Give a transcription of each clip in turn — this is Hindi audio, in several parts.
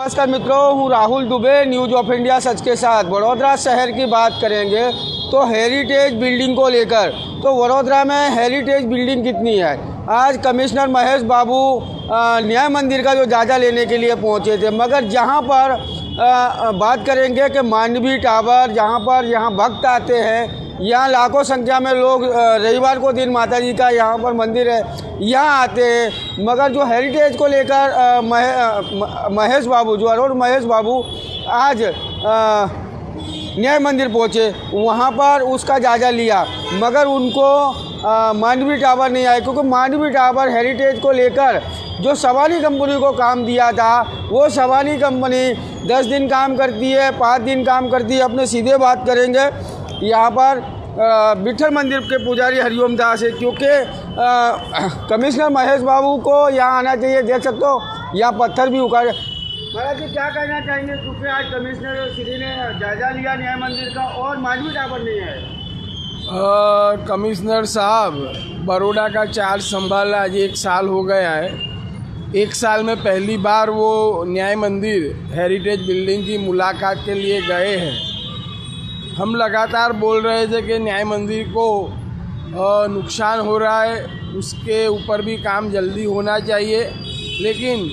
नमस्कार मित्रों, हूँ Rahul Dubey, news of India सच के साथ। वडोदरा शहर की बात करेंगे तो हेरिटेज बिल्डिंग को लेकर, तो वडोदरा में हेरिटेज बिल्डिंग कितनी है। आज कमिश्नर महेश बाबू न्याय मंदिर का जो जायजा लेने के लिए पहुंचे थे, मगर जहां पर बात करेंगे कि मांडवी टावर, यहाँ भक्त आते हैं, यहाँ लाखों संख्या में लोग रविवार को दिन माता जी का यहाँ पर मंदिर है, यहाँ आते हैं। मगर जो हेरिटेज को लेकर महेश बाबू, जो अरोड़ महेश बाबू आज न्याय मंदिर पहुँचे, वहाँ पर उसका जायजा लिया, मगर उनको मांडवी टावर नहीं आया, क्योंकि मांडवी टावर हेरिटेज को लेकर जो सवानी कंपनी को काम दिया था, वो सवानी कंपनी 10 दिन काम करती है, 5 दिन काम करती है। अपने सीधे बात करेंगे यहाँ पर विठल मंदिर के पुजारी हरिओम दास है, क्योंकि कमिश्नर महेश बाबू को यहाँ आना चाहिए। देख सकते हो यहाँ पत्थर भी उखाड़े। महाराज जी क्या कहना चाहेंगे, क्योंकि आज कमिश्नर श्री ने जायजा लिया न्याय मंदिर का और मांडवी टावर नहीं है। कमिश्नर साहब बड़ौदा का चार्ज संभाला आज 1 साल हो गया है। 1 साल में पहली बार वो न्याय मंदिर हेरिटेज बिल्डिंग की मुलाकात के लिए गए हैं। हम लगातार बोल रहे थे कि न्याय मंदिर को नुकसान हो रहा है, उसके ऊपर भी काम जल्दी होना चाहिए, लेकिन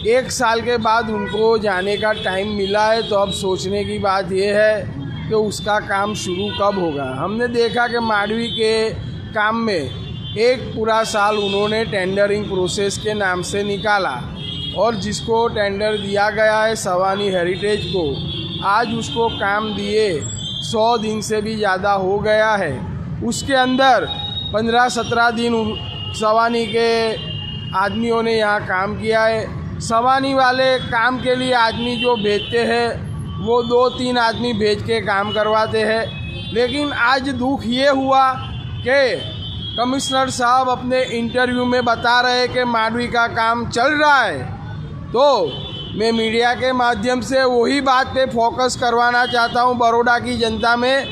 1 साल के बाद उनको जाने का टाइम मिला है। तो अब सोचने की बात यह है कि उसका काम शुरू कब होगा। हमने देखा कि मांडवी के काम में एक पूरा साल उन्होंने टेंडरिंग प्रोसेस के नाम से निकाला, और जिसको टेंडर दिया गया है सवानी हेरिटेज को, आज उसको काम दिए 100 दिन से भी ज़्यादा हो गया है। उसके अंदर 15-17 दिन सवानी के आदमियों ने यहाँ काम किया है। सवानी वाले काम के लिए आदमी जो भेजते हैं वो 2-3 आदमी भेज के काम करवाते हैं। लेकिन आज दुख ये हुआ कि कमिश्नर साहब अपने इंटरव्यू में बता रहे हैं कि मांडवी का काम चल रहा है। तो मैं मीडिया के माध्यम से वही बात पे फोकस करवाना चाहता हूँ बड़ौदा की जनता में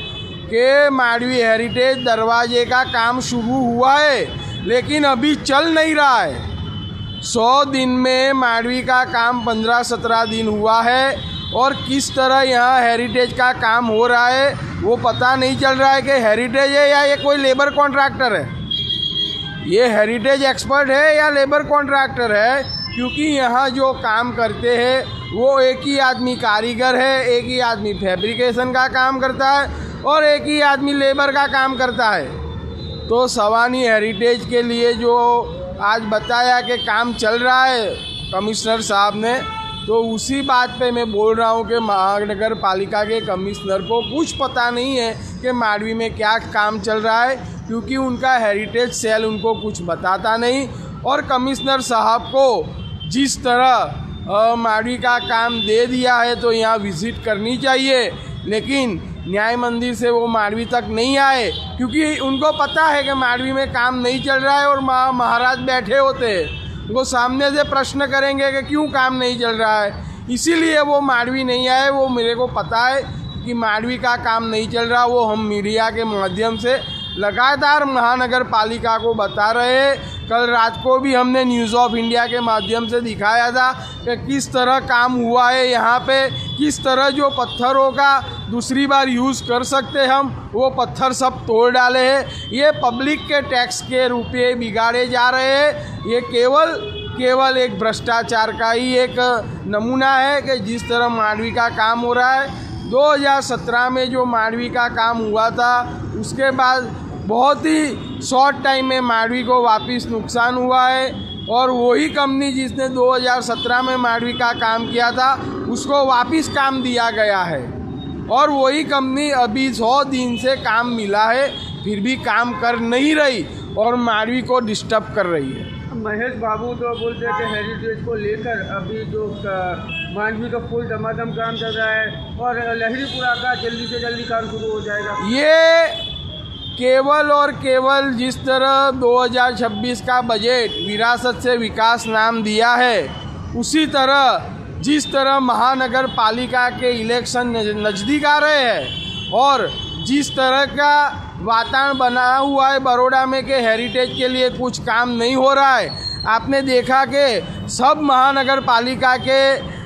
कि मांडवी हेरिटेज दरवाजे का काम शुरू हुआ है, लेकिन अभी चल नहीं रहा है। 100 दिन में मांडवी का काम 15-17 दिन हुआ है, और किस तरह यहाँ हेरिटेज का काम हो रहा है वो पता नहीं चल रहा है कि हेरिटेज है या ये कोई लेबर कॉन्ट्रैक्टर है। ये हेरिटेज एक्सपर्ट है या लेबर कॉन्ट्रैक्टर है, क्योंकि यहाँ जो काम करते हैं वो एक ही आदमी कारीगर है, एक ही आदमी फैब्रिकेशन का काम करता है, और एक ही आदमी लेबर का काम करता है। तो सवानी हेरिटेज के लिए जो आज बताया कि काम चल रहा है कमिश्नर साहब ने, तो उसी बात पे मैं बोल रहा हूँ कि महानगर पालिका के कमिश्नर को कुछ पता नहीं है कि मांडवी में क्या काम चल रहा है, क्योंकि उनका हेरिटेज सेल उनको कुछ बताता नहीं। और कमिश्नर साहब को जिस तरह मांडवी का काम दे दिया है तो यहाँ विज़िट करनी चाहिए, लेकिन न्याय मंदिर से वो मांडवी तक नहीं आए, क्योंकि उनको पता है कि मांडवी में काम नहीं चल रहा है और महाराज बैठे होते हैं, वो सामने से प्रश्न करेंगे कि क्यों काम नहीं चल रहा है, इसीलिए वो मांडवी नहीं आए। वो मेरे को पता है कि मांडवी का काम नहीं चल रहा। वो हम मीडिया के माध्यम से लगातार महानगर पालिका को बता रहे हैं। कल रात को भी हमने न्यूज़ ऑफ इंडिया के माध्यम से दिखाया था कि किस तरह काम हुआ है यहाँ पे, किस तरह जो पत्थरों का दूसरी बार यूज़ कर सकते हम, वो पत्थर सब तोड़ डाले हैं। ये पब्लिक के टैक्स के रुपये बिगाड़े जा रहे हैं। ये केवल एक भ्रष्टाचार का ही एक नमूना है कि जिस तरह मांडवी का काम हो रहा है। 2017 में जो मांडवी का काम हुआ था, उसके बाद बहुत ही शॉर्ट टाइम में मांडवी को वापस नुकसान हुआ है, और वही कंपनी जिसने 2017 में मांडवी का काम किया था उसको वापस काम दिया गया है, और वही कंपनी अभी 100 दिन से काम मिला है फिर भी काम कर नहीं रही और मांडवी को डिस्टर्ब कर रही है। महेश बाबू तो बोलते हैं कि हेरिटेज को लेकर अभी जो मांडवी का फुल धमाधम काम चल रहा है, और लहरीपुरा का जल्दी से जल्दी काम शुरू हो जाएगा। ये केवल और केवल जिस तरह 2026 का बजट विरासत से विकास नाम दिया है, उसी तरह जिस तरह महानगर पालिका के इलेक्शन नज़दीक आ रहे हैं, और जिस तरह का वातावरण बना हुआ है बड़ौदा में कि हेरिटेज के लिए कुछ काम नहीं हो रहा है। आपने देखा कि सब महानगर पालिका के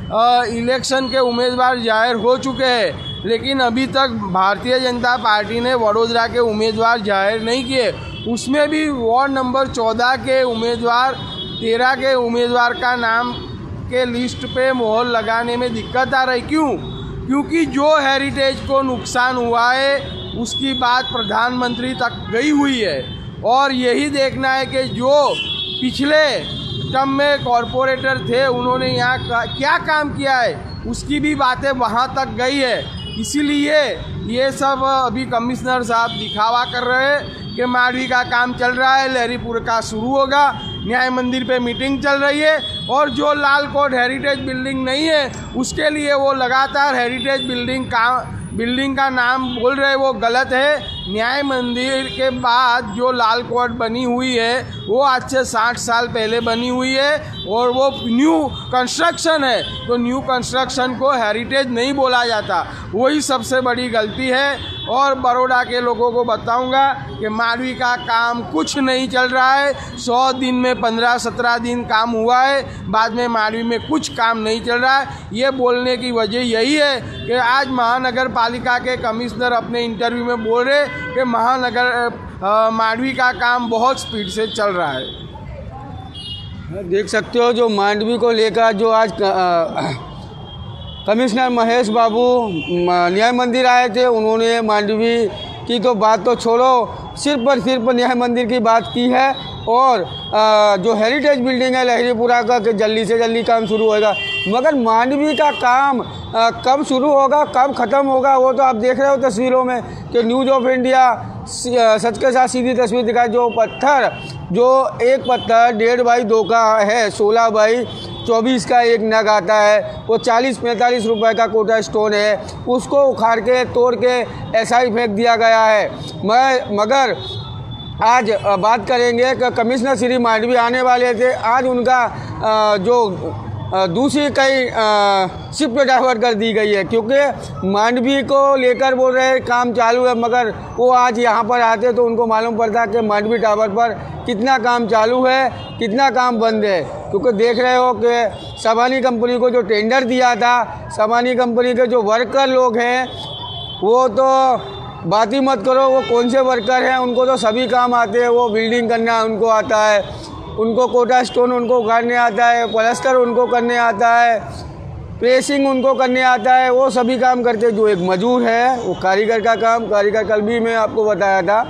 इलेक्शन के उम्मीदवार जाहिर हो चुके हैं, लेकिन अभी तक भारतीय जनता पार्टी ने वडोदरा के उम्मीदवार जाहिर नहीं किए। उसमें भी वार्ड नंबर 14 के उम्मीदवार 13 के उम्मीदवार का नाम के लिस्ट पे मोहर लगाने में दिक्कत आ रही। क्यों? क्योंकि जो हेरिटेज को नुकसान हुआ है उसकी बात प्रधानमंत्री तक गई हुई है, और यही देखना है कि जो पिछले टर्म में कॉरपोरेटर थे उन्होंने यहाँ क्या काम किया है उसकी भी बातें वहाँ तक गई है। इसीलिए ये सब अभी कमिश्नर साहब दिखावा कर रहे हैं कि मांडवी का काम चल रहा है, लहरीपुर का शुरू होगा, न्याय मंदिर पे मीटिंग चल रही है, और जो लाल कोट हेरिटेज बिल्डिंग नहीं है उसके लिए वो लगातार हेरिटेज बिल्डिंग का नाम बोल रहे, वो गलत है। न्याय मंदिर के बाद जो लाल कोट बनी हुई है वो आज से 60 साल पहले बनी हुई है, और वो न्यू कंस्ट्रक्शन है, तो न्यू कंस्ट्रक्शन को हेरिटेज नहीं बोला जाता, वही सबसे बड़ी गलती है। और बड़ौदा के लोगों को बताऊंगा कि मांडवी का काम कुछ नहीं चल रहा है। 100 दिन में 15-17 दिन काम हुआ है, बाद में मांडवी में कुछ काम नहीं चल रहा है। ये बोलने की वजह यही है कि आज महानगर पालिका के कमिश्नर अपने इंटरव्यू में बोल रहे कि मांडवी का काम बहुत स्पीड से चल रहा है। देख सकते हो जो मांडवी को लेकर जो आज कमिश्नर महेश बाबू न्याय मंदिर आए थे, उन्होंने मांडवी की तो बात तो छोड़ो, सिर्फ और सिर्फ न्याय मंदिर की बात की है, और जो हेरिटेज बिल्डिंग है लहरीपुरा का कि जल्दी से जल्दी काम शुरू होगा, मगर मांडवी का काम कब शुरू होगा कब ख़त्म होगा वो तो आप देख रहे हो तस्वीरों में कि न्यूज़ ऑफ इंडिया सच के साथ सीधी तस्वीर दिखाई। जो एक पत्थर 1.5 बाई 2 का है, 16 बाई 24 का एक नग आता है, वो 40-45 रुपए का कोटा स्टोन है, उसको उखाड़ के तोड़ के ऐसा ही फेंक दिया गया है। मगर आज बात करेंगे कि कमिश्नर श्री मांडवी आने वाले थे, आज उनका जो दूसरी कई शिफ्ट डाइवर्ट कर दी गई है, क्योंकि मांडवी को लेकर बोल रहे हैं काम चालू है, मगर वो आज यहाँ पर आते तो उनको मालूम पड़ता कि मांडवी टावर पर कितना काम चालू है कितना काम बंद है। क्योंकि देख रहे हो कि सबानी कंपनी को जो टेंडर दिया था, सबानी कंपनी के जो वर्कर लोग हैं वो तो बात ही मत करो, वो कौन से वर्कर हैं, उनको तो सभी काम आते हैं। वो बिल्डिंग करना उनको आता है, उनको कोटा स्टोन उनको उखाड़ने आता है, प्लास्टर उनको करने आता है, प्रेसिंग उनको करने आता है, वो सभी काम करते हैं। जो एक मजदूर है वो कारीगर का काम, कारीगर कल भी मैं आपको बताया था,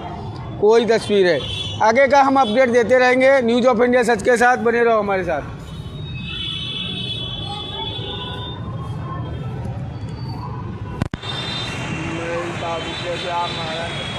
कोई तस्वीर है। आगे का हम अपडेट देते रहेंगे। न्यूज़ ऑफ इंडिया सच के साथ बने रहो हमारे साथ। बाबू जैसे आप महाराष्ट्र